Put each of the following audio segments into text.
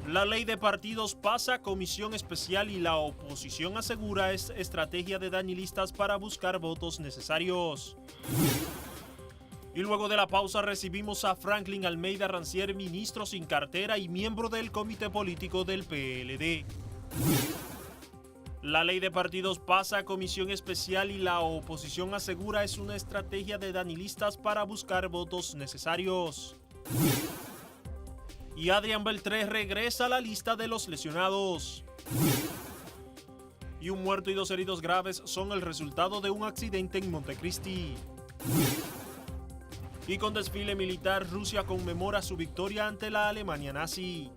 La ley de partidos pasa a comisión especial y la oposición asegura es estrategia de danilistas para buscar votos necesarios. Y luego de la pausa recibimos a Franklin Almeida Rancier, ministro sin cartera y miembro del comité político del PLD. La ley de partidos pasa a comisión especial y la oposición asegura es una estrategia de danilistas para buscar votos necesarios. Y Adrián Beltré regresa a la lista de los lesionados. Y un muerto y 2 heridos graves son el resultado de un accidente en Montecristi. Y con desfile militar, Rusia conmemora su victoria ante la Alemania nazi.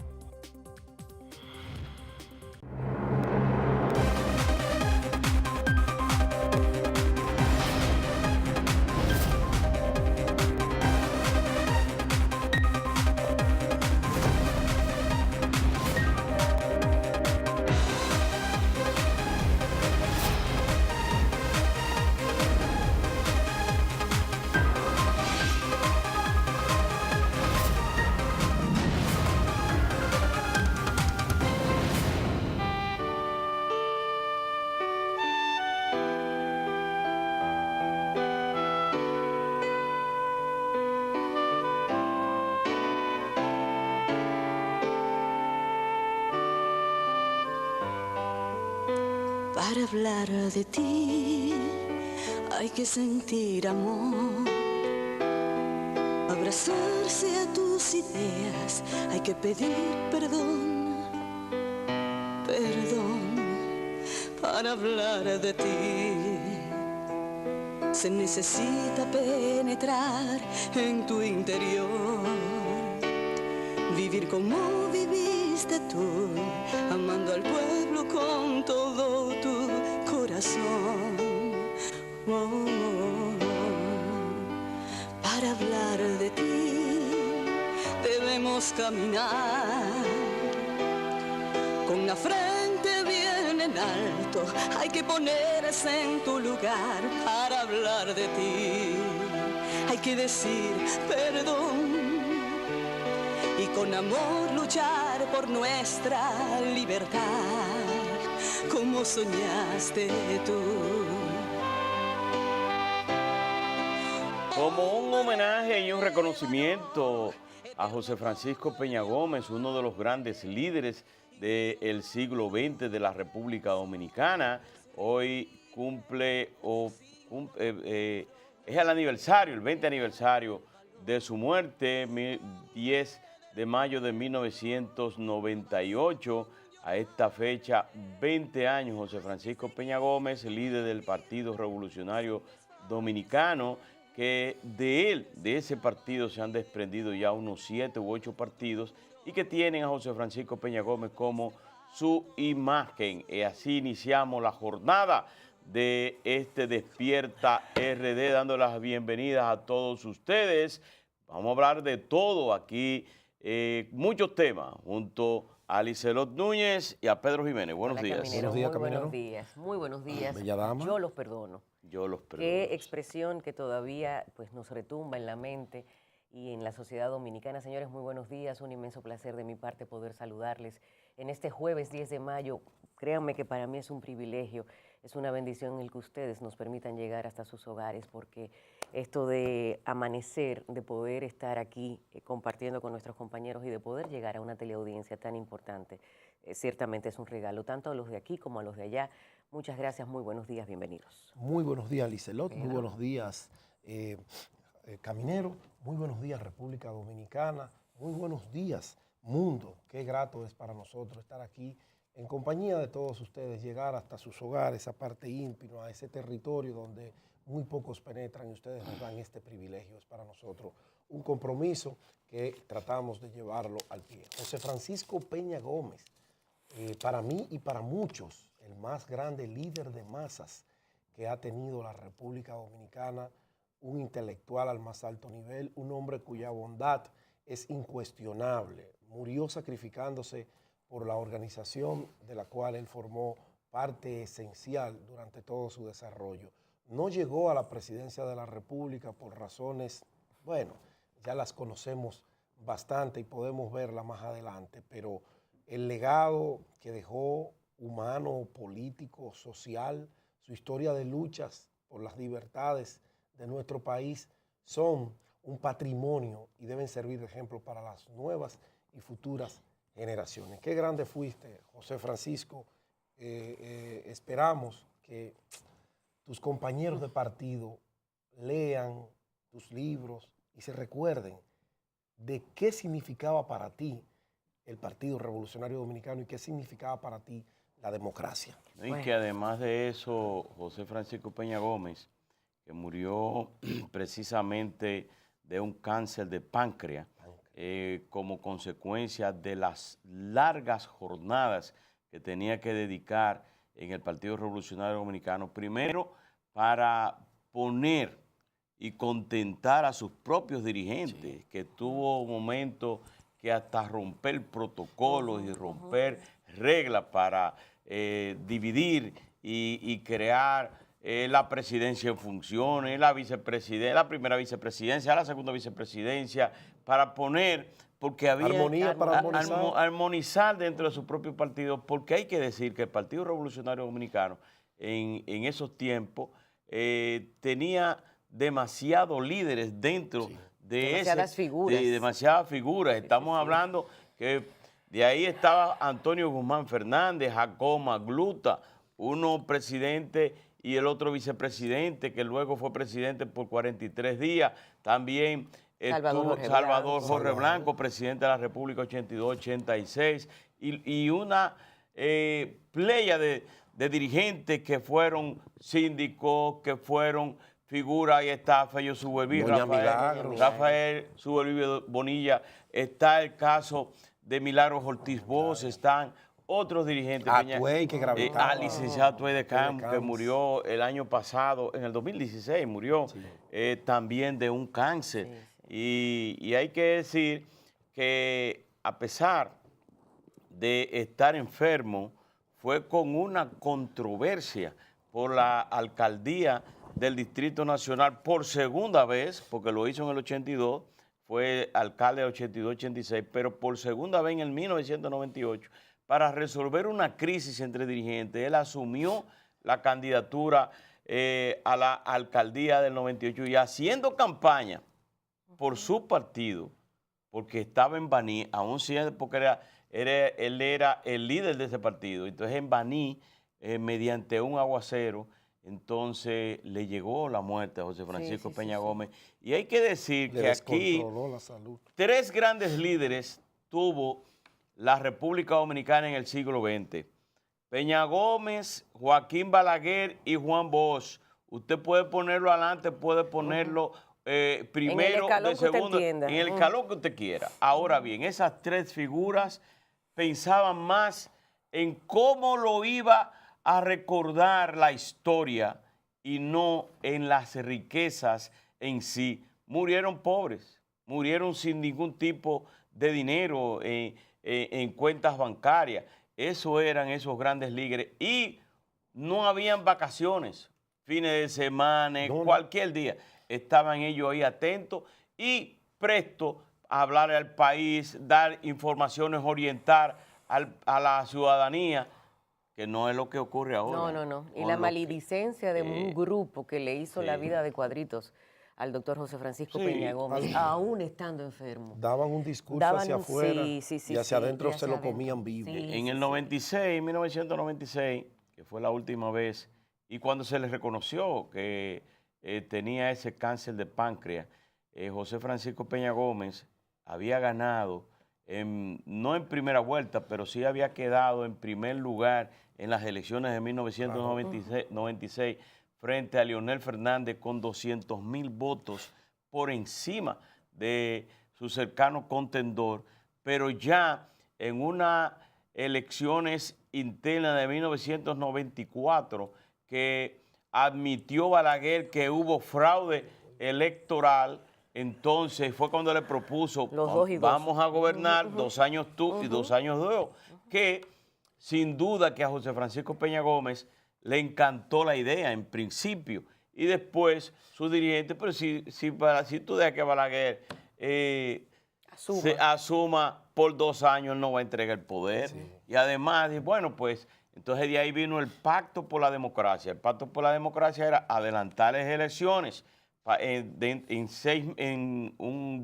Para hablar de ti hay que sentir amor, abrazarse a tus ideas, hay que pedir perdón, perdón. Para hablar de ti se necesita penetrar en tu interior, vivir como viviste tú, amando al pueblo con todo tu corazón. Oh, oh, oh. Para hablar de ti debemos caminar con la frente bien en alto, hay que ponerse en tu lugar. Para hablar de ti hay que decir perdón y con amor luchar por nuestra libertad, como soñaste tú. Como un homenaje y un reconocimiento a José Francisco Peña Gómez, uno de los grandes líderes del siglo XX de la República Dominicana, hoy es el aniversario, el 20 aniversario de su muerte, 10 de mayo de 1998. A esta fecha, 20 años, José Francisco Peña Gómez, líder del Partido Revolucionario Dominicano, que de ese partido se han desprendido ya unos 7 u 8 partidos y que tienen a José Francisco Peña Gómez como su imagen. Y así iniciamos la jornada de este Despierta RD, dando las bienvenidas a todos ustedes. Vamos a hablar de todo aquí, muchos temas, junto a Liselot Núñez y a Pedro Jiménez. Buenos días. Caminero, Buenos días, muy Caminero. buenos días, muy buenos días. Bella dama. Yo los perdono. Yo los perdono. Qué expresión que todavía pues, nos retumba en la mente y en la sociedad dominicana. Señores, muy buenos días. Un inmenso placer de mi parte poder saludarles en este jueves 10 de mayo. Créanme que para mí es un privilegio, es una bendición el que ustedes nos permitan llegar hasta sus hogares, porque esto de amanecer, de poder estar aquí compartiendo con nuestros compañeros y de poder llegar a una teleaudiencia tan importante, ciertamente es un regalo, tanto a los de aquí como a los de allá. Muchas gracias, muy buenos días, bienvenidos. Muy buenos días, Liselot. Pedro. Muy buenos días, Caminero. Muy buenos días, República Dominicana. Muy buenos días, mundo. Qué grato es para nosotros estar aquí en compañía de todos ustedes, llegar hasta sus hogares, esa parte íntima, a ese territorio donde muy pocos penetran y ustedes nos dan este privilegio. Es para nosotros un compromiso que tratamos de llevarlo al pie. José Francisco Peña Gómez, para mí y para muchos, el más grande líder de masas que ha tenido la República Dominicana, un intelectual al más alto nivel, un hombre cuya bondad es incuestionable. Murió sacrificándose por la organización de la cual él formó parte esencial durante todo su desarrollo. No llegó a la presidencia de la República por razones, bueno, ya las conocemos bastante y podemos verlas más adelante, pero el legado que dejó humano, político, social, su historia de luchas por las libertades de nuestro país son un patrimonio y deben servir de ejemplo para las nuevas y futuras generaciones. Qué grande fuiste, José Francisco. Esperamos que tus compañeros de partido lean tus libros y se recuerden de qué significaba para ti el Partido Revolucionario Dominicano y qué significaba para ti la democracia. Y que además de eso, José Francisco Peña Gómez, que murió precisamente de un cáncer de páncreas, como consecuencia de las largas jornadas que tenía que dedicar en el Partido Revolucionario Dominicano, primero para poner y contentar a sus propios dirigentes, que tuvo momentos que hasta romper protocolos y romper reglas para dividir y crear la presidencia en funciones, la vicepresidencia, la primera vicepresidencia, la segunda vicepresidencia, para poner, porque había armonía para armonizar dentro de su propio partido, porque hay que decir que el Partido Revolucionario Dominicano en esos tiempos tenía demasiados líderes dentro de demasiadas figuras. Estamos hablando que de ahí estaba Antonio Guzmán Fernández, Jacob Magluta, uno presidente y el otro vicepresidente, que luego fue presidente por 43 días. También Salvador Jorge Blanco, presidente de la República 82-86, y una playa de dirigentes que fueron síndicos, que fueron figuras. Ahí está Fello Suberví, Rafael Suberví Bonilla, está el caso de Milagros Ortiz Bosch, están otros dirigentes, al licenciado Atuey de Campo, que murió el año pasado, en el 2016 murió también de un cáncer. Y hay que decir que a pesar de estar enfermo, fue con una controversia por la alcaldía del Distrito Nacional por segunda vez, porque lo hizo en el 82, fue alcalde del 82-86, pero por segunda vez en el 1998, para resolver una crisis entre dirigentes. Él asumió la candidatura a la alcaldía del 98 y haciendo campaña por su partido, porque estaba en Baní, aún siendo, porque él era el líder de ese partido. Entonces en Baní, mediante un aguacero, entonces le llegó la muerte a José Francisco Peña Gómez. Y hay que decir que aquí tres grandes líderes tuvo la República Dominicana en el siglo XX. Peña Gómez, Joaquín Balaguer y Juan Bosch. Usted puede ponerlo adelante, puede ponerlo primero, de segundo, en el escalón que usted quiera. Ahora bien, esas tres figuras pensaban más en cómo lo iba a recordar la historia y no en las riquezas en sí. Murieron pobres, murieron sin ningún tipo de dinero en cuentas bancarias. Eso eran esos grandes líderes. Y no habían vacaciones, fines de semana, cualquier día. Estaban ellos ahí atentos y prestos a hablar al país, dar informaciones, orientar a la ciudadanía, que no es lo que ocurre ahora. No. Y la maledicencia de un grupo que le hizo la vida de cuadritos al doctor José Francisco Peña Gómez, aún estando enfermo. Daban un discurso hacia afuera y hacia adentro se lo comían vivo. En el 1996, que fue la última vez, y cuando se les reconoció que tenía ese cáncer de páncreas, José Francisco Peña Gómez había ganado, no en primera vuelta, pero sí había quedado en primer lugar en las elecciones de 1996 frente a Leonel Fernández con 200,000 votos por encima de su cercano contendor, pero ya en unas elecciones internas de 1994 que admitió Balaguer que hubo fraude electoral. Entonces fue cuando le propuso, vamos a gobernar 2 años tú y 2 años yo, que sin duda que a José Francisco Peña Gómez le encantó la idea en principio, y después su dirigente, pero si tú dejas que Balaguer asuma por 2 años él no va a entregar el poder. Y además, bueno, pues, entonces de ahí vino el Pacto por la Democracia. El Pacto por la Democracia era adelantar las elecciones en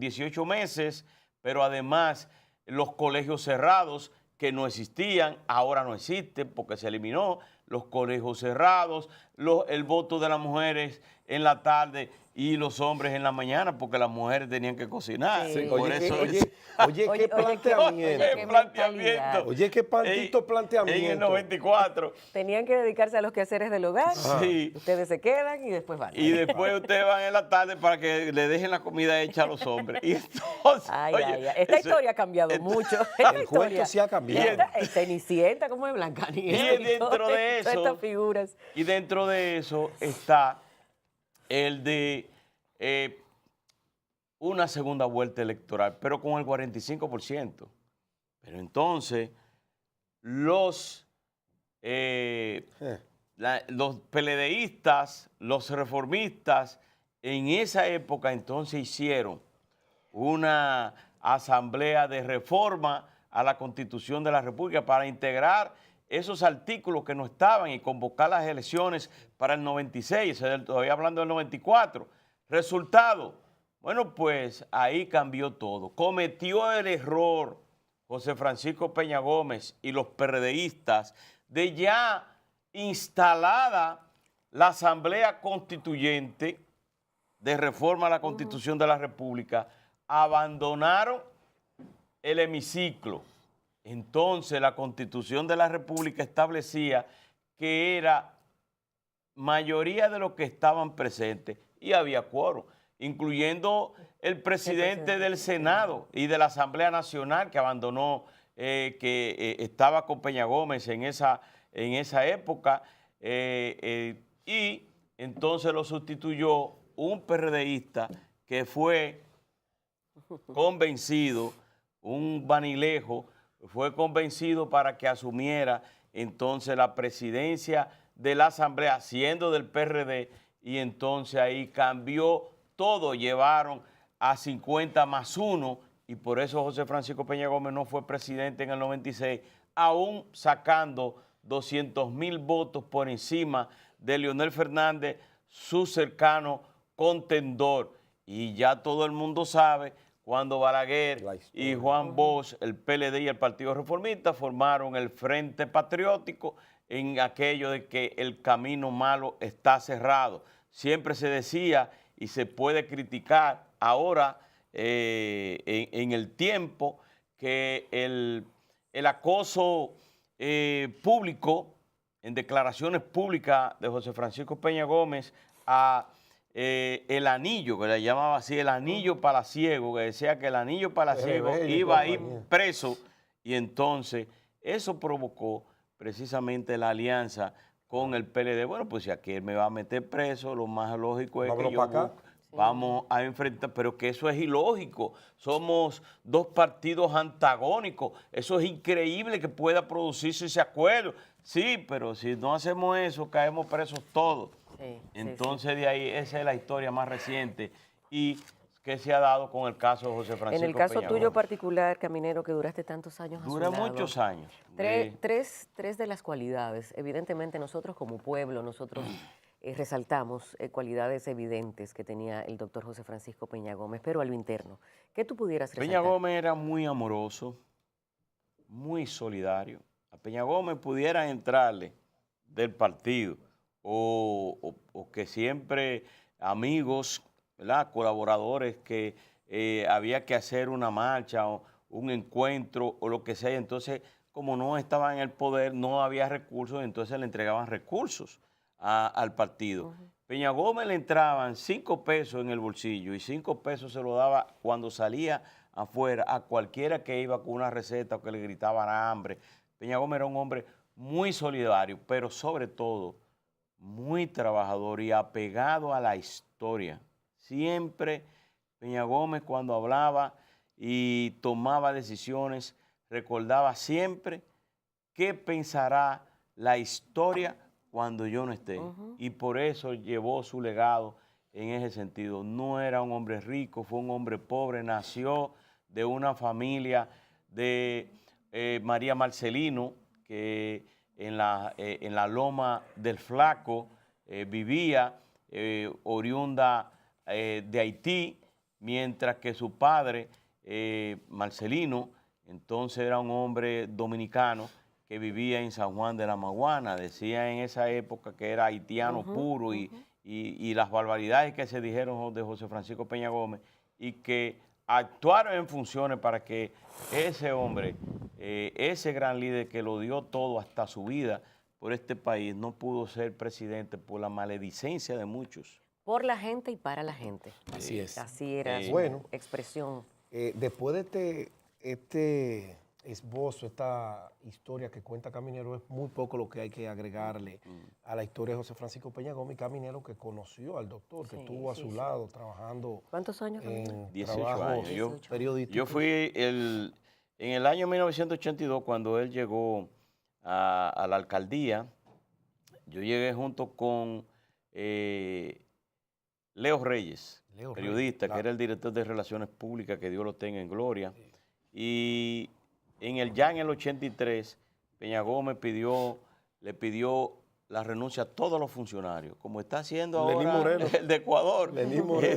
18 meses, pero además los colegios cerrados que no existían, ahora no existen porque se eliminó, los colegios cerrados, el voto de las mujeres en la tarde y los hombres en la mañana porque las mujeres tenían que cocinar. Sí, Por oye, eso qué planteamiento. qué planteamiento. Oye, qué maldito planteamiento. En el 94. Tenían que dedicarse a los quehaceres del hogar. Sí. Ustedes se quedan y después van. Y después ustedes van en la tarde para que le dejen la comida hecha a los hombres. Y entonces, Esta historia ha cambiado mucho. El cuento sí ha cambiado. Cenicienta, como es Blancanieves. Y dentro de eso, estas figuras. Y dentro de eso está el de una segunda vuelta electoral, pero con el 45%. Pero entonces, los PLDistas, los reformistas, en esa época entonces hicieron una asamblea de reforma a la Constitución de la República para integrar esos artículos que no estaban y convocar las elecciones para el 96, todavía hablando del 94. Resultado, bueno, pues ahí cambió todo. Cometió el error José Francisco Peña Gómez y los PRDistas de ya instalada la Asamblea Constituyente de reforma a la Constitución de la República, abandonaron el hemiciclo. Entonces la Constitución de la República establecía que era mayoría de los que estaban presentes y había quórum, incluyendo el presidente del Senado y de la Asamblea Nacional que abandonó, que estaba con Peña Gómez en esa época, y entonces lo sustituyó un PRDista que fue convencido, un Vanilejo, fue convencido para que asumiera entonces la presidencia de la Asamblea, siendo del PRD, y entonces ahí cambió todo, llevaron a 50+1, y por eso José Francisco Peña Gómez no fue presidente en el 96, aún sacando 200,000 votos por encima de Leonel Fernández, su cercano contendor. Y ya todo el mundo sabe cuando Balaguer y Juan Bosch, el PLD y el Partido Reformista, formaron el Frente Patriótico en aquello de que el camino malo está cerrado. Siempre se decía, y se puede criticar ahora en el tiempo, que el acoso público, en declaraciones públicas de José Francisco Peña Gómez a el anillo, que le llamaba así, el anillo palaciego, que decía que el anillo palaciego iba a ir preso, y entonces eso provocó precisamente la alianza con el PLD. Bueno, pues si aquí él me va a meter preso, lo más lógico es que yo vamos a enfrentar, pero que eso es ilógico. Somos dos partidos antagónicos. Eso es increíble que pueda producirse ese acuerdo. Sí, pero si no hacemos eso, caemos presos todos. Entonces de ahí, esa es la historia más reciente y que se ha dado con el caso de José Francisco En el caso Peña tuyo Gómez. particular, Caminero, que duraste tantos años a su Dura lado, muchos años. Tres de las cualidades. Evidentemente nosotros como pueblo, nosotros resaltamos cualidades evidentes que tenía el doctor José Francisco Peña Gómez, pero a lo interno, ¿qué tú pudieras resaltar? Peña Gómez era muy amoroso, muy solidario. A Peña Gómez pudiera entrarle del partido o que siempre amigos, ¿verdad?, colaboradores, que había que hacer una marcha o un encuentro o lo que sea. Entonces, como no estaba en el poder, no había recursos, entonces le entregaban recursos al partido. Peña Gómez le entraban 5 pesos en el bolsillo y 5 pesos se lo daba cuando salía afuera a cualquiera que iba con una receta o que le gritaban hambre. Peña Gómez era un hombre muy solidario, pero sobre todo muy trabajador y apegado a la historia. Siempre Peña Gómez, cuando hablaba y tomaba decisiones, recordaba siempre qué pensará la historia cuando yo no esté. Y por eso llevó su legado en ese sentido. No era un hombre rico, fue un hombre pobre, nació de una familia de María Marcelino, que en la Loma del Flaco vivía, oriunda de Haití, mientras que su padre, Marcelino, entonces era un hombre dominicano que vivía en San Juan de la Maguana. Decía en esa época que era haitiano puro y las barbaridades que se dijeron de José Francisco Peña Gómez, y que actuaron en funciones para que ese hombre, ese gran líder que lo dio todo hasta su vida por este país, no pudo ser presidente por la maledicencia de muchos. Por la gente y para la gente. Así es. Así era su Bueno, expresión. después de este esbozo, esta historia que cuenta Caminero, es muy poco lo que hay que agregarle a la historia de José Francisco Peña Gómez, Caminero, que conoció al doctor, que estuvo a su lado trabajando. ¿Cuántos años? En 18 trabajos años. periodísticos. Yo fui en el año 1982, cuando él llegó a la alcaldía. Yo llegué junto con Leo Reyes, periodista, que era el director de Relaciones Públicas, que Dios lo tenga en gloria. Y ya en el 83, Peña Gómez le pidió la renuncia a todos los funcionarios, como está haciendo ahora el de Ecuador.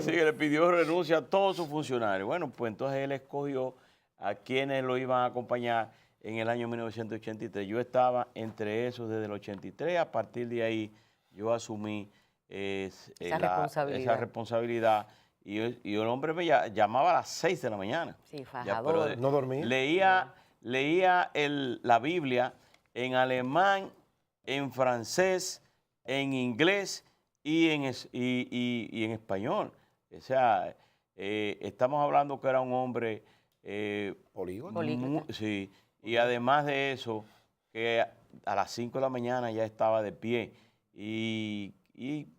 Sí, le pidió renuncia a todos sus funcionarios. Bueno, pues entonces él escogió a quienes lo iban a acompañar en el año 1983. Yo estaba entre esos desde el 83. A partir de ahí yo asumí esa responsabilidad. Y el hombre me llamaba a las 6 de la mañana. Sí, fajador. Ya, no dormía. Leía la Biblia en alemán, en francés, en inglés y en español. O sea, estamos hablando que era un hombre políglota. Sí, y además de eso, que a las 5 de la mañana ya estaba de pie. Y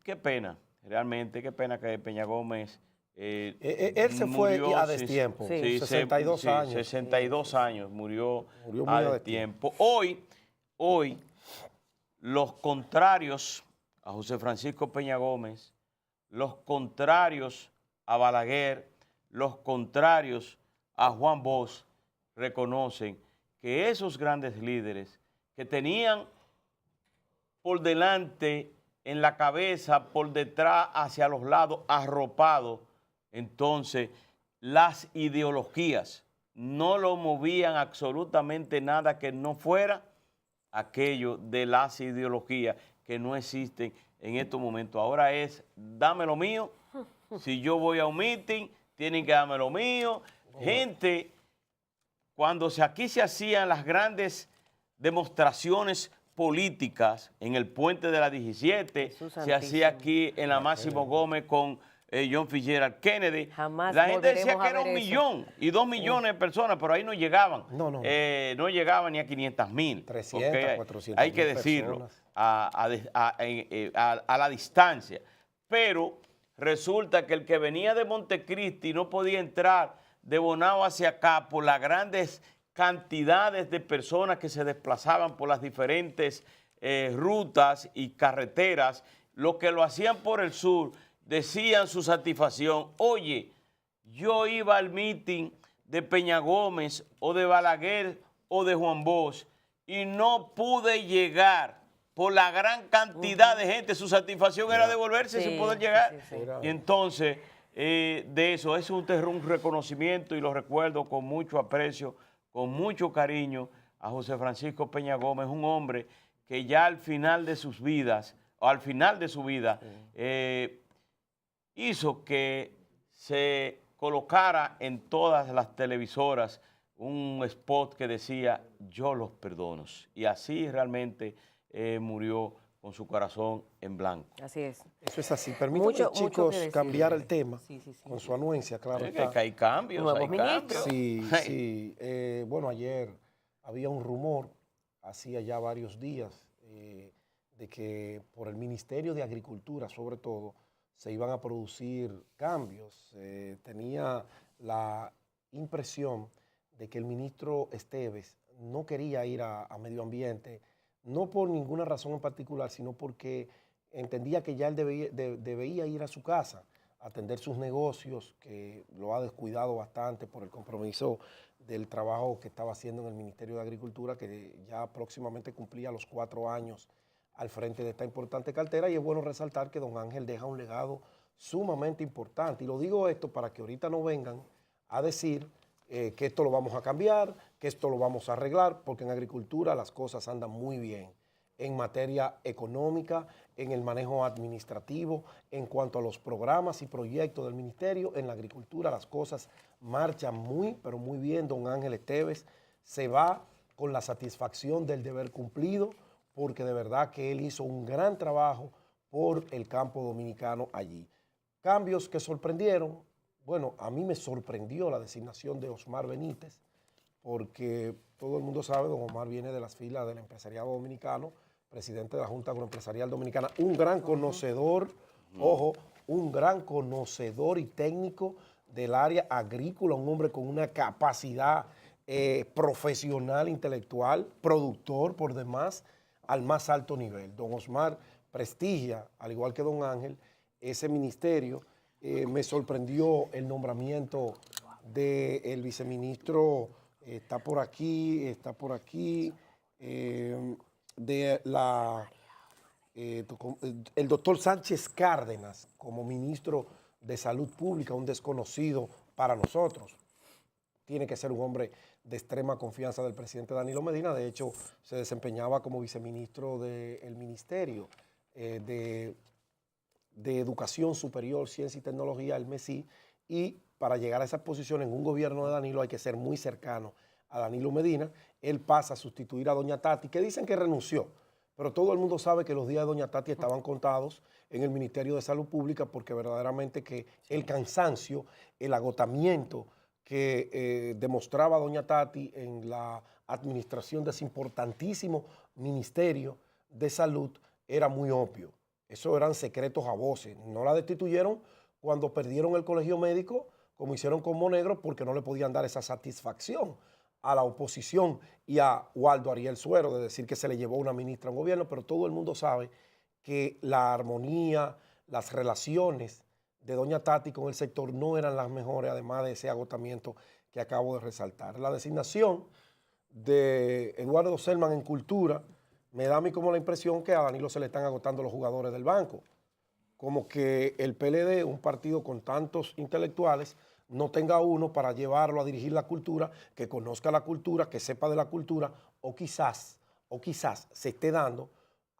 qué pena, realmente, qué pena que Peña Gómez... él se fue a destiempo, sí, 62 años. 62 años, murió muy a destiempo. Hoy, los contrarios a José Francisco Peña Gómez, los contrarios a Balaguer, los contrarios a Juan Bosch, reconocen que esos grandes líderes que tenían por delante, en la cabeza, por detrás, hacia los lados, arropados, entonces las ideologías no lo movían absolutamente nada que no fuera aquello de las ideologías que no existen en estos momentos. Ahora es, dame lo mío. Si yo voy a un meeting, tienen que darme lo mío. Gente, cuando aquí se hacían las grandes demostraciones políticas en el puente de la 17, se hacía aquí en la Máximo Gómez con John Fitzgerald Kennedy. Jamás la gente decía que era 1 eso. millón y 2 millones de personas, pero ahí no llegaban. No llegaban ni a 500,000. 300, 400. Hay que decirlo a la distancia. Pero resulta que el que venía de Montecristi no podía entrar de Bonao hacia acá por las grandes cantidades de personas que se desplazaban por las diferentes rutas y carreteras. Los que lo hacían por el sur decían su satisfacción: oye, yo iba al meeting de Peña Gómez o de Balaguer o de Juan Bosch y no pude llegar por la gran cantidad de gente. Su satisfacción era devolverse sin poder llegar. Y entonces, de eso, es un reconocimiento, y lo recuerdo con mucho aprecio, con mucho cariño, a José Francisco Peña Gómez, un hombre que ya al final de sus vidas, o al final de su vida, hizo que se colocara en todas las televisoras un spot que decía: yo los perdono. Y así realmente murió con su corazón en blanco. Así es. Eso es así. Permítanme, chicos, cambiar el tema con su anuencia, claro. Que hay cambios, Nuevos ministros. Sí. Bueno, ayer había un rumor, hacía ya varios días, de que por el Ministerio de Agricultura, sobre todo, se iban a producir cambios. Tenía la impresión de que el ministro Esteves no quería ir a Medio Ambiente, no por ninguna razón en particular, sino porque entendía que ya él debía ir a su casa atender sus negocios, que lo ha descuidado bastante por el compromiso del trabajo que estaba haciendo en el Ministerio de Agricultura, que ya próximamente cumplía los 4 años al frente de esta importante cartera, y es bueno resaltar que don Ángel deja un legado sumamente importante. Y lo digo esto para que ahorita no vengan a decir que esto lo vamos a cambiar, que esto lo vamos a arreglar, porque en agricultura las cosas andan muy bien en materia económica, en el manejo administrativo, en cuanto a los programas y proyectos del ministerio. En la agricultura las cosas marchan muy, pero muy bien. Don Ángel Esteves se va con la satisfacción del deber cumplido, porque de verdad que él hizo un gran trabajo por el campo dominicano allí. Cambios que sorprendieron. Bueno, a mí me sorprendió la designación de Osmar Benítez, porque todo el mundo sabe, don Omar viene de las filas del empresariado dominicano, presidente de la Junta Agroempresarial Dominicana, un gran conocedor, ojo, un gran conocedor y técnico del área agrícola, un hombre con una capacidad profesional, intelectual, productor por demás, al más alto nivel. Don Osmar prestigia, al igual que don Ángel, ese ministerio. Me sorprendió el nombramiento del viceministro, está por aquí, el doctor Sánchez Cárdenas como ministro de Salud Pública, un desconocido para nosotros. Tiene que ser un hombre de extrema confianza del presidente Danilo Medina. De hecho, se desempeñaba como viceministro del Ministerio de Educación Superior, Ciencia y Tecnología, el MESI, y para llegar a esa posición en un gobierno de Danilo hay que ser muy cercano a Danilo Medina. Él pasa a sustituir a doña Tati, que dicen que renunció, pero todo el mundo sabe que los días de doña Tati estaban contados en el Ministerio de Salud Pública, porque verdaderamente que el cansancio, el agotamiento que demostraba doña Tati en la administración de ese importantísimo Ministerio de Salud era muy obvio. Eso eran secretos a voces. No la destituyeron cuando perdieron el colegio médico, como hicieron con Monegro, porque no le podían dar esa satisfacción a la oposición y a Waldo Ariel Suero de decir que se le llevó una ministra a un gobierno, pero todo el mundo sabe que la armonía, las relaciones de doña Tati con el sector no eran las mejores, además de ese agotamiento que acabo de resaltar. La designación de Eduardo Selman en Cultura me da a mí como la impresión que a Danilo se le están agotando los jugadores del banco, como que el PLD, un partido con tantos intelectuales, no tenga uno para llevarlo a dirigir la cultura, que conozca la cultura, que sepa de la cultura, o quizás se esté dando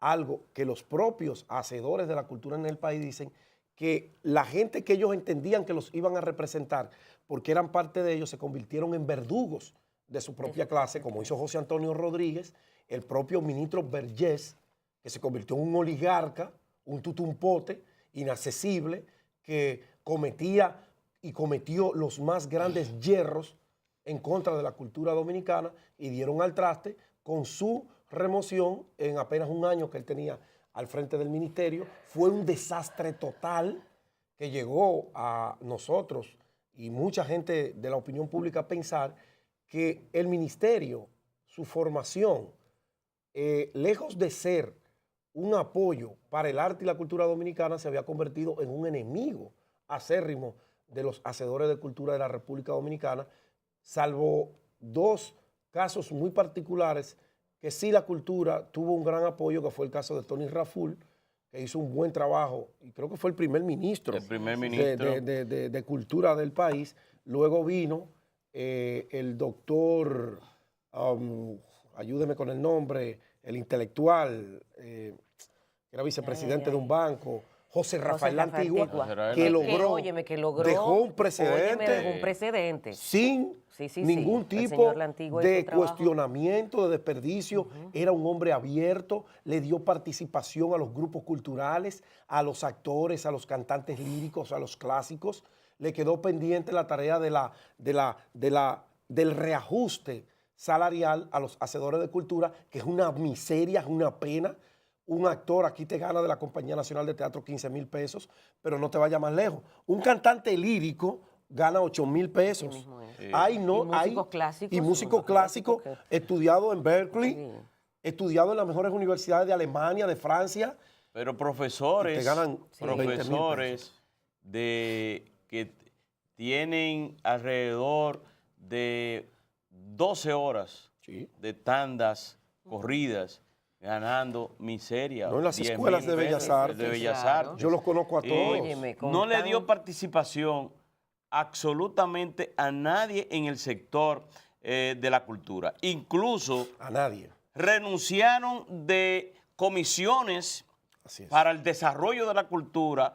algo que los propios hacedores de la cultura en el país dicen, que la gente que ellos entendían que los iban a representar, porque eran parte de ellos, se convirtieron en verdugos de su propia clase, como hizo José Antonio Rodríguez, el propio ministro Vergés, que se convirtió en un oligarca, un tutumpote inaccesible, que cometió los más grandes yerros en contra de la cultura dominicana y dieron al traste con su remoción en apenas un año que él tenía al frente del ministerio. Fue un desastre total que llegó a nosotros y mucha gente de la opinión pública a pensar que el ministerio, su formación, lejos de ser un apoyo para el arte y la cultura dominicana, se había convertido en un enemigo acérrimo de los hacedores de cultura de la República Dominicana, salvo 2 casos muy particulares que sí la cultura tuvo un gran apoyo, que fue el caso de Tony Raful, que hizo un buen trabajo, y creo que fue el primer ministro, de cultura del país. Luego vino el doctor, ayúdeme con el nombre, el intelectual, que era vicepresidente de un banco, José Rafael Antigua, que logró, dejó un precedente, sin ningún tipo de cuestionamiento, de desperdicio. Era un hombre abierto, le dio participación a los grupos culturales, a los actores, a los cantantes líricos, a los clásicos. Le quedó pendiente la tarea del reajuste salarial a los hacedores de cultura, que es una miseria, es una pena. Un actor aquí te gana de la Compañía Nacional de Teatro 15,000 pesos, pero no te vaya más lejos. Un cantante lírico gana 8,000 pesos. Y músicos clásicos estudiado en Berkeley, estudiado en las mejores universidades de Alemania, de Francia. Pero profesores, de que tienen alrededor de 12 horas Sí. de tandas corridas, ganando miseria. No, en las 10.000 escuelas de Bellas pesos Artes. de Bellas Claro. Artes. Yo los conozco a todos. Óyeme, con No le tan- dio participación absolutamente a nadie en el sector de la cultura. Incluso A nadie. renunciaron de comisiones Así es. para el desarrollo de la cultura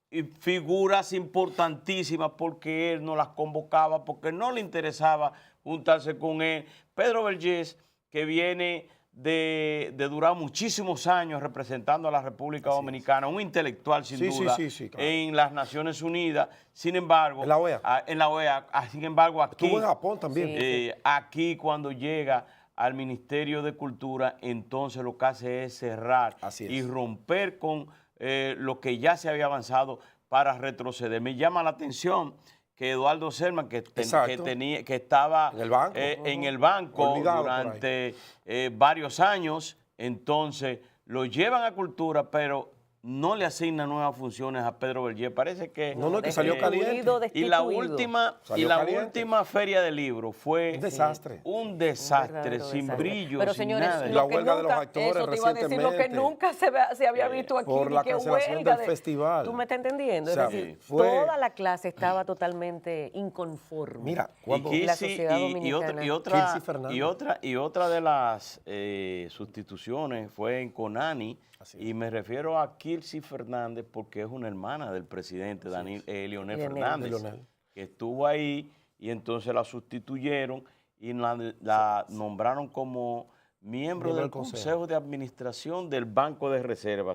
y figuras importantísimas porque él no las convocaba, porque no le interesaba juntarse con él. Pedro Vergés, que viene de durar muchísimos años representando a la República Dominicana, un intelectual sin Sí, duda sí, claro. en las Naciones Unidas. Sin embargo, En la OEA. En la OEA. Sin embargo, aquí, Estuvo en Japón también. Sí. aquí cuando llega al Ministerio de Cultura, entonces lo que hace es cerrar Así es. y romper con lo que ya se había avanzado para retroceder. Me llama la atención que Eduardo Selman, que Exacto. estaba En el banco. Olvidado por ahí. durante varios años, entonces lo llevan a Cultura, pero no le asignan nuevas funciones a Pedro Vergés. Parece que... No, que salió caliente. Y la Salió última feria del libro fue Un desastre. un desastre, verdadero sin desastre. brillo, Pero sin señores, nada. La lo que huelga de los nunca- actores eso te iba a decir, lo que recientemente. nunca se había visto aquí. Por ni la que cancelación huelga del festival. ¿Tú me estás entendiendo? O sea, es decir, fue- toda la clase estaba totalmente inconforme. Mira, Y cuando Kirsi, la sociedad y dominicana. Kirsi Fernández. y otra de las sustituciones fue en Conani, Así es. y me refiero a Kirsi Fernández porque es una hermana del presidente Leonel Leonel. Fernández, Leonel. que estuvo ahí y entonces la sustituyeron y la nombraron como miembro del Consejo de Administración del Banco de Reserva.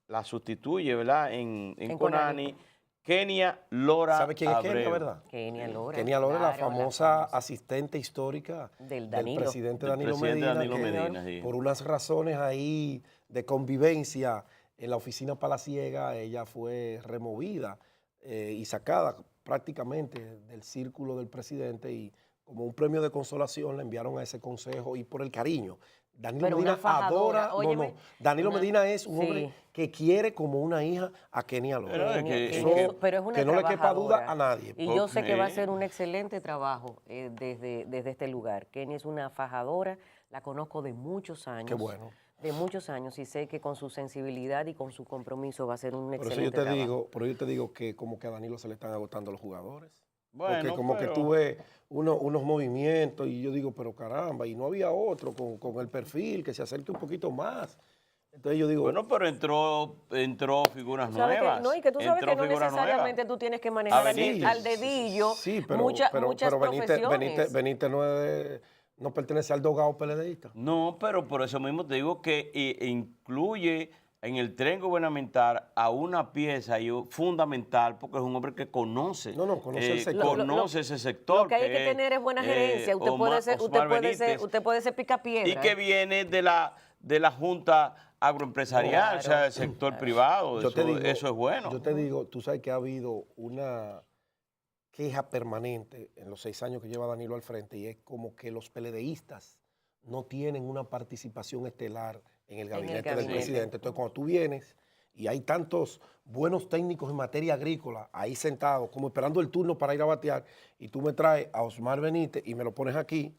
La sustituye, ¿verdad? En En Conani. Conani. Kenia Lora ¿Sabe quién es Kenia, Abreu. verdad? Kenia Lora. Kenia Lora, la claro, famosa asistente histórica Del Danilo. presidente Del Danilo presidente Medina, Danilo que Medina, sí. por unas razones ahí de convivencia en la oficina palaciega, ella fue removida y sacada prácticamente del círculo del presidente, y como un premio de consolación la enviaron a ese consejo, y por el cariño. Danilo Pero una Medina fajadora, adora, óyeme, Danilo una- Medina es un sí. hombre que quiere como una hija a Kenia Lora. Pero es Kenia, que- Kenia, es pero es una que no le quepa duda trabajadora. a nadie. Y yo sé que va a Ok. ser un excelente trabajo desde este lugar. Kenia es una fajadora, la conozco de muchos años. Qué bueno. De muchos años, y sé que con su sensibilidad y con su compromiso va a ser un Por eso excelente yo te trabajo. digo, pero yo te digo que como que a Danilo se le están agotando los jugadores. Bueno, Porque como pero- que tuve unos movimientos y yo digo, pero caramba, y no había otro con el perfil que se acerque un poquito más. Entonces yo digo, Bueno, pero entró figuras ¿Sabes nuevas. que, no, y que tú sabes entró que no figuras necesariamente nuevas. tú tienes que manejar al, Benítez. al dedillo sí, pero, muchas pero profesiones. Benítez no pertenece al dogado PLDista. No, pero por eso mismo te digo que incluye en el tren gubernamental a una pieza fundamental, porque es un hombre que conoce, conoce el sector. conoce ese sector. Lo que hay que tener es buena gerencia. Usted puede ser, Benítez, usted puede ser picapiedra. y que viene de la Junta Agroempresarial, Claro. o sea, del sector privado. Yo te digo, eso es bueno. Yo te digo, tú sabes que ha habido una queja permanente en los 6 años que lleva Danilo al frente, y es como que los PLDistas no tienen una participación estelar en el gabinete del gabinete. presidente. Entonces, cuando tú vienes y hay tantos buenos técnicos en materia agrícola ahí sentados, como esperando el turno para ir a batear, y tú me traes a Osmar Benítez y me lo pones aquí,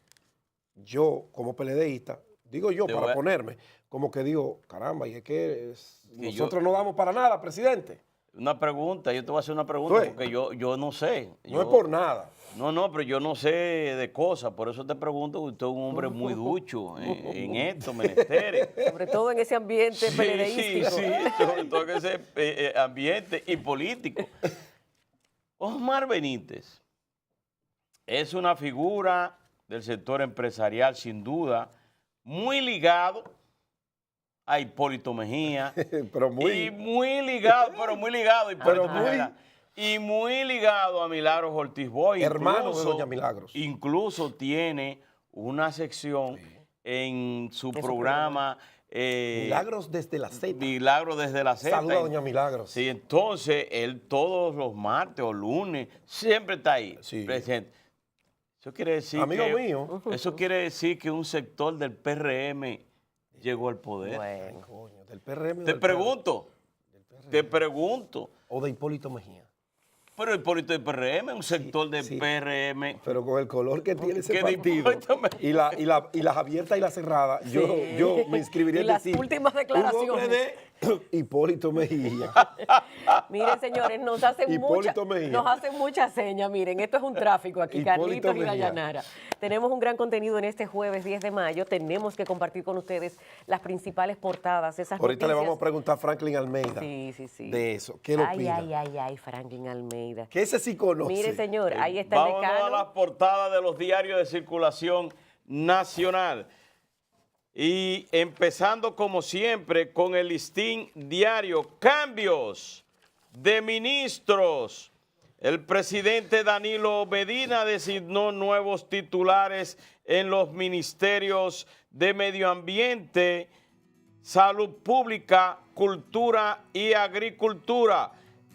yo como PLDista, digo yo Te para voy a- ponerme, como que digo, caramba, y es que Que nosotros no damos para nada, presidente. Una pregunta, yo te voy a hacer una pregunta, Tú ves. porque yo no sé. No es por nada. No, pero yo no sé de cosas, por eso te pregunto, usted es un hombre muy ducho en estos menesteres. Sobre todo en ese ambiente Sí, peledeístico. sí, sobre todo en ese ambiente y político. Osmar Benítez es una figura del sector empresarial, sin duda, muy ligado a Hipólito Mejía. Pero Y muy ligado a Hipólito Pero muy- Mejía. Y muy ligado a Milagros Ortiz Boy. Hermano de doña Milagros. Incluso tiene una sección en su su programa. Milagros desde la Z. Milagros desde la Z. Saluda a doña Milagros. Sí, entonces él todos los martes o lunes siempre está ahí, Sí. presente. Eso quiere decir Amigo que, mío. Eso quiere decir que un sector del PRM llegó al poder. Bueno, Coño, del PRM. Te pregunto, Te pregunto. O de Hipólito Mejía. Pero Hipólito de PRM, un sector de sí. PRM. Pero con el color que tiene ese ¿Qué partido Hipólito Mejía? y las abiertas y las cerradas, Sí. yo me inscribiría Y en las decir, últimas declaraciones. un hombre de Hipólito Mejía. Miren, señores, nos hacen Hipólito Mejía. muchas señas. Miren, esto es un tráfico aquí, Hipólito Carlitos y Mejía. Dayanara. Tenemos un gran contenido en este jueves 10 de mayo. Tenemos que compartir con ustedes las principales portadas, esas Ahorita le noticias. vamos a preguntar a Franklin Almeida Sí. de eso. ¿Qué lo opina? Ay, Franklin Almeida. Que ese sí conoce. Mire, señor, ahí está el Vámonos a decano. las portadas de los diarios de circulación nacional. Y empezando como siempre con el listín diario, cambios de ministros. El presidente Danilo Medina designó nuevos titulares en los ministerios de Medio Ambiente, Salud Pública, Cultura y Agricultura.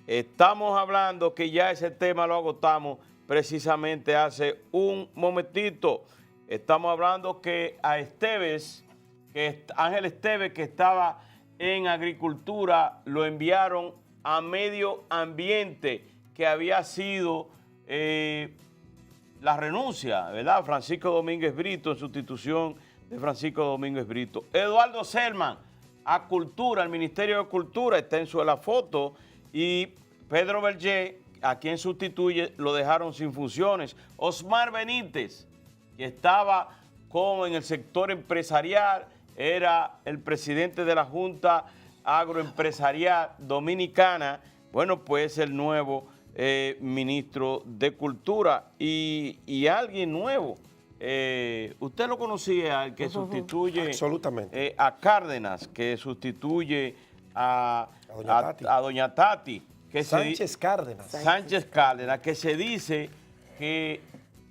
Estamos hablando que ya ese tema lo agotamos precisamente hace un momentito. Estamos hablando que a Ángel Esteves, que estaba en Agricultura, lo enviaron a Medio Ambiente, que había sido la renuncia, ¿verdad? Francisco Domínguez Brito, en sustitución de Francisco Domínguez Brito. Eduardo Selman, a Cultura, al Ministerio de Cultura, está en la foto, y Pedro Berger, a quien sustituye, lo dejaron sin funciones. Osmar Benítez, que estaba como en el sector empresarial, era el presidente de la Junta Agroempresarial Dominicana, bueno, pues el nuevo ministro de Cultura y alguien nuevo. ¿Usted lo conocía, el que sustituye Absolutamente. a Cárdenas, que sustituye a Doña Tati? Que Sánchez Cárdenas. Sánchez Cárdenas, que se dice que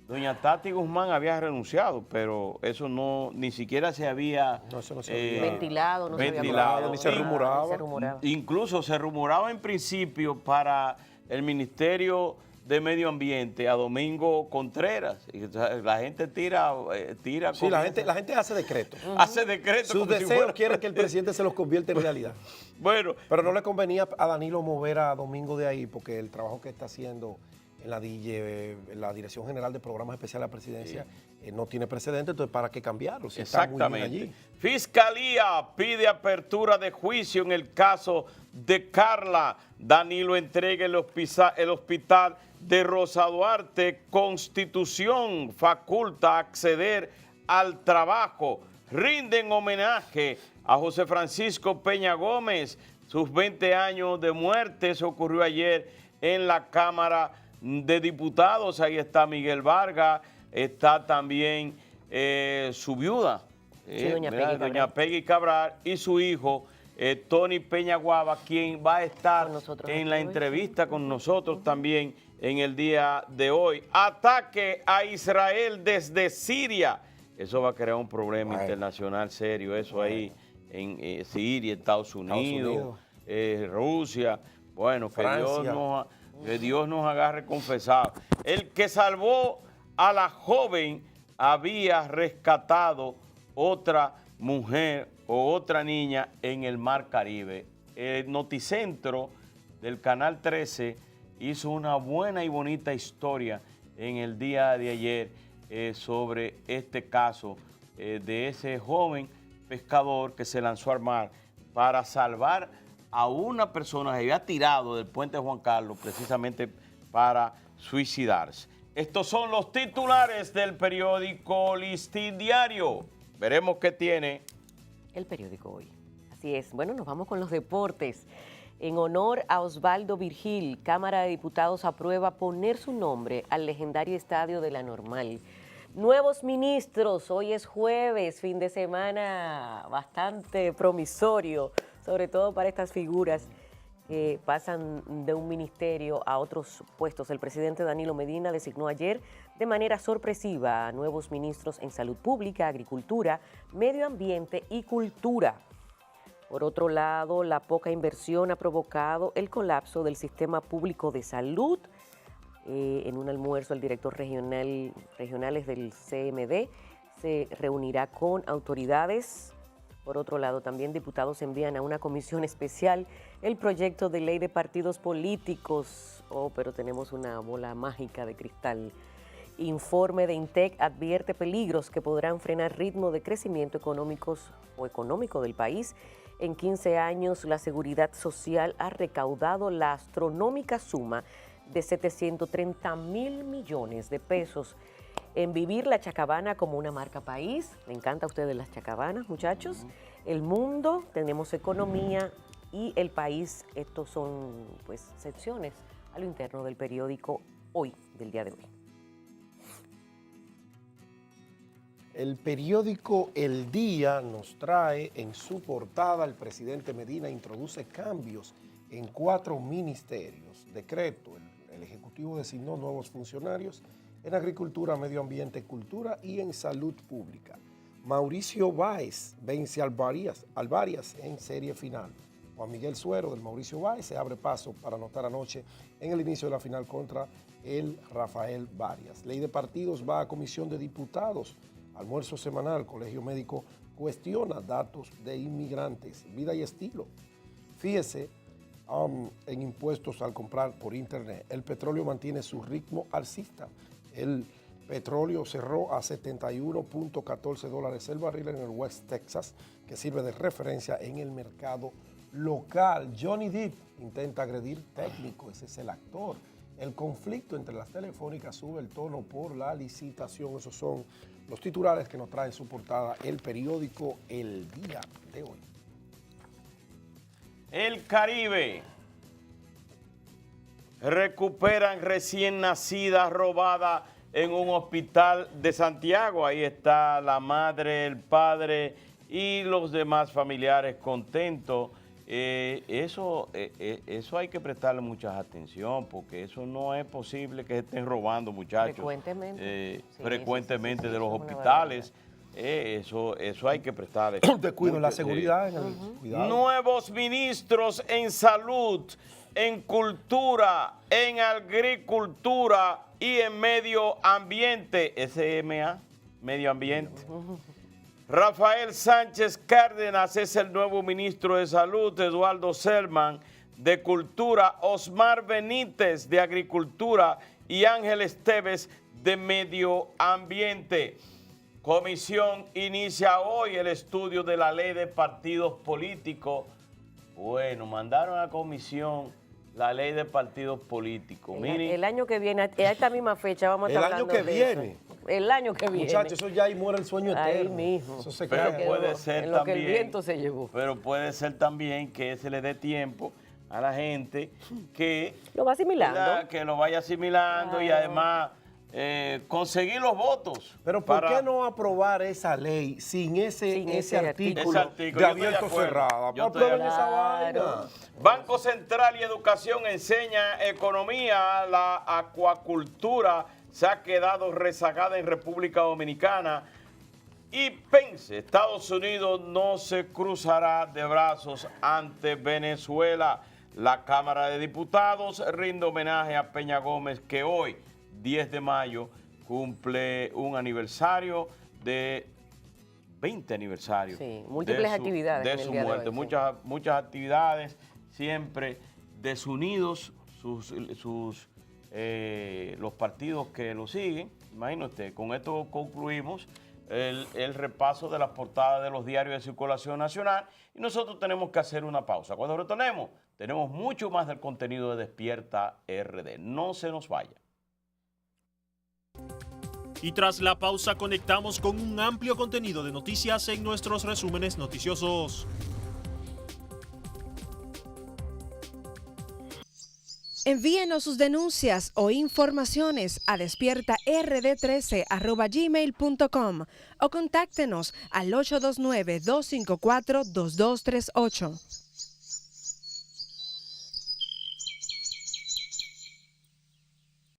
doña Tati Guzmán había renunciado, pero eso no, ni siquiera se había ventilado, ni se rumoraba. Incluso se rumoraba en principio para el Ministerio de Medio Ambiente a Domingo Contreras. Y, o sea, la gente tira Sí, la gente hace decretos. Hace decretos. Sus deseos quieren que el presidente se los convierta en realidad. Bueno. Pero no le convenía a Danilo mover a Domingo de ahí, porque el trabajo que está haciendo en la Dirección General de Programas Especiales de la Presidencia no tiene precedente, entonces ¿para qué cambiarlo? Si Exactamente. Está muy bien allí. Fiscalía pide apertura de juicio en el caso de Carla. Danilo entrega el hospital de Rosa Duarte. Constitución faculta acceder al trabajo. Rinden homenaje a José Francisco Peña Gómez. Sus 20 años de muerte se ocurrió ayer en la Cámara de Diputados. Ahí está Miguel Vargas, está también su viuda, doña Peggy Cabral, y su hijo, Tony Peña Guava, quien va a estar en la entrevista con nosotros también en el día de hoy. Ataque a Israel desde Siria. Eso va a crear un problema internacional serio, eso ahí en Siria, Estados Unidos. Rusia. Bueno, que Dios nos agarre confesado. El que salvó a la joven había rescatado otra mujer o otra niña en el Mar Caribe. El Noticentro del Canal 13 hizo una buena y bonita historia en el día de ayer sobre este caso de ese joven pescador que se lanzó al mar para salvar a una persona que había tirado del puente Juan Carlos precisamente para suicidarse. Estos son los titulares del periódico Listín Diario. Veremos qué tiene el periódico hoy. Así es. Bueno, nos vamos con los deportes. En honor a Osvaldo Virgil, Cámara de Diputados aprueba poner su nombre al legendario estadio de La Normal. Nuevos ministros, hoy es jueves, fin de semana bastante promisorio, sobre todo para estas figuras que pasan de un ministerio a otros puestos. El presidente Danilo Medina designó ayer de manera sorpresiva a nuevos ministros en Salud Pública, Agricultura, Medio Ambiente y Cultura. Por otro lado, la poca inversión ha provocado el colapso del sistema público de salud. En un almuerzo, el director regionales del CMD se reunirá con autoridades Por otro lado, también diputados envían a una comisión especial el proyecto de ley de partidos políticos. Oh, pero tenemos una bola mágica de cristal. Informe de INTEC advierte peligros que podrán frenar ritmo de crecimiento económico del país. En 15 años, la Seguridad Social ha recaudado la astronómica suma de 730.000 millones de pesos en vivir la Chacabana como una marca país. Me encanta a ustedes las Chacabanas, muchachos. El mundo, tenemos economía y el país. Estos son, pues, secciones a lo interno del periódico Hoy, del día de hoy. El periódico El Día nos trae en su portada: el presidente Medina introduce cambios en 4 ministerios. Decreto, el Ejecutivo designó nuevos funcionarios en Agricultura, Medio Ambiente, Cultura y en Salud Pública. Mauricio Báez vence a Alvarias en serie final. Juan Miguel Suero del Mauricio Báez se abre paso para anotar anoche en el inicio de la final contra el Rafael Varias. Ley de partidos va a comisión de diputados. Almuerzo semanal, Colegio Médico cuestiona datos de inmigrantes, vida y estilo. Fíjese en impuestos al comprar por internet. El petróleo mantiene su ritmo alcista. El petróleo cerró a $71.14 el barril en el West Texas, que sirve de referencia en el mercado local. Johnny Depp intenta agredir técnico, ese es el actor. El conflicto entre las telefónicas sube el tono por la licitación. Esos son los titulares que nos trae en su portada el periódico El Día de hoy. El Caribe. Recuperan recién nacida robada en un hospital de Santiago. Ahí está la madre, el padre y los demás familiares contentos. Eso hay que prestarle mucha atención, porque eso no es posible que estén robando, muchachos. Frecuentemente de los hospitales. Eso hay que prestarle. Descuido en la seguridad. Cuidado. Nuevos ministros en salud, en cultura, en agricultura y en medio ambiente. SMA, medio ambiente. Rafael Sánchez Cárdenas es el nuevo ministro de Salud, Eduardo Selman de Cultura, Osmar Benítez de Agricultura y Ángel Esteves de Medio Ambiente. Comisión inicia hoy el estudio de la ley de partidos políticos. Bueno, mandaron a comisión la ley de partidos políticos. El año que viene, a esta misma fecha, vamos a estar hablando de eso. El año que viene. Muchachos, eso ya ahí muere el sueño eterno. Ahí mismo. Eso se Pero cae. puede ser en lo también, que el viento se llevó. Pero puede ser también que se le dé tiempo a la gente que lo va asimilando. Que lo vaya asimilando y además conseguir los votos. Pero ¿por qué no aprobar esa ley sin ese artículo de abierto cerrada? Aprueben esa vaina. Banco Central y Educación enseña economía. La acuacultura se ha quedado rezagada en República Dominicana. Y Pence, Estados Unidos no se cruzará de brazos ante Venezuela. La Cámara de Diputados rinde homenaje a Peña Gómez, que hoy, 10 de mayo, cumple un aniversario de 20 aniversarios. Sí, múltiples actividades de su muerte. Muchas actividades, siempre desunidos los partidos que lo siguen. Imagínate, con esto concluimos el repaso de las portadas de los diarios de circulación nacional y nosotros tenemos que hacer una pausa. Cuando retornemos, tenemos mucho más del contenido de Despierta RD. No se nos vaya. Y tras la pausa conectamos con un amplio contenido de noticias en nuestros resúmenes noticiosos. Envíenos sus denuncias o informaciones a despiertard13@gmail.com o contáctenos al 829-254-2238.